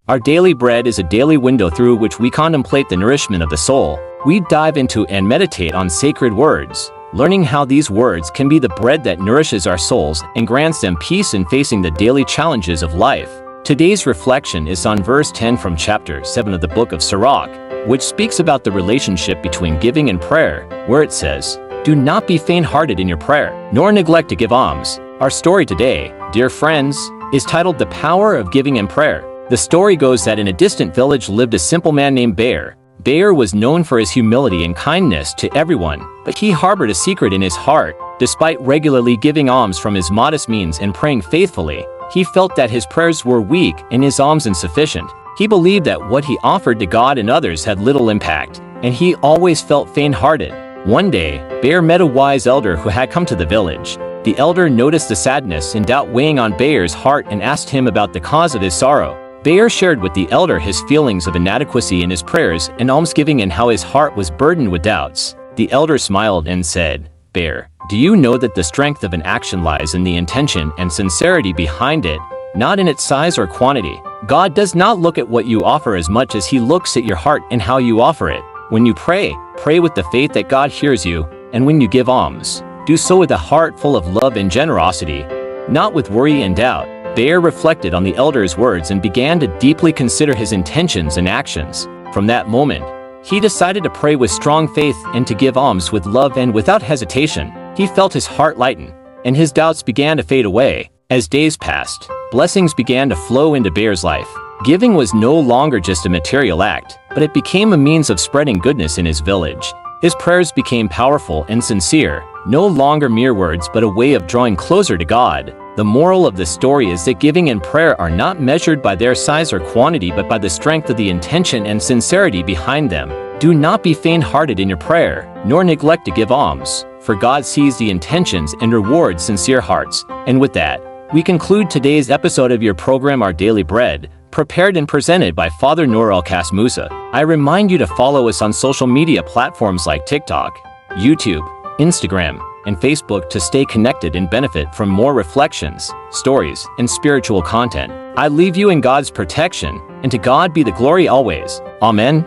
Our daily bread is a daily window through which we contemplate the nourishment of the soul. We dive into and meditate on sacred words, learning how these words can be the bread that nourishes our souls and grants them peace in facing the daily challenges of life. Today's reflection is on verse 10 from chapter 7 of the book of Sirach, which speaks about the relationship between giving and prayer, where it says, "Do not be faint-hearted in your prayer, nor neglect to give alms." Our story today, dear friends, is titled The Power of Giving and Prayer. The story goes that in a distant village lived a simple man named Bear. Bear was known for his humility and kindness to everyone, but he harbored a secret in his heart. Despite regularly giving alms from his modest means and praying faithfully, he felt that his prayers were weak and his alms insufficient. He believed that what he offered to God and others had little impact, and he always felt faint-hearted. One day, Bear met a wise elder who had come to the village. The elder noticed the sadness and doubt weighing on Bear's heart and asked him about the cause of his sorrow. Bear shared with the elder his feelings of inadequacy in his prayers and almsgiving and how his heart was burdened with doubts. The elder smiled and said, "Bear, do you know that the strength of an action lies in the intention and sincerity behind it, not in its size or quantity? God does not look at what you offer as much as he looks at your heart and how you offer it. When you pray, pray with the faith that God hears you, and when you give alms, do so with a heart full of love and generosity, not with worry and doubt." Bear reflected on the elder's words and began to deeply consider his intentions and actions. From that moment, he decided to pray with strong faith and to give alms with love and without hesitation. He felt his heart lighten, and his doubts began to fade away. As days passed, blessings began to flow into Bear's life. Giving was no longer just a material act, but it became a means of spreading goodness in his village. His prayers became powerful and sincere, no longer mere words but a way of drawing closer to God. The moral of the story is that giving and prayer are not measured by their size or quantity but by the strength of the intention and sincerity behind them. Do not be faint-hearted in your prayer, nor neglect to give alms, for God sees the intentions and rewards sincere hearts. And with that, we conclude today's episode of your program Our Daily Bread, prepared and presented by Father Noor El-Kas Musa. I remind you to follow us on social media platforms like TikTok, YouTube, Instagram, and Facebook to stay connected and benefit from more reflections, stories, and spiritual content. I leave you in God's protection, and to God be the glory always. Amen.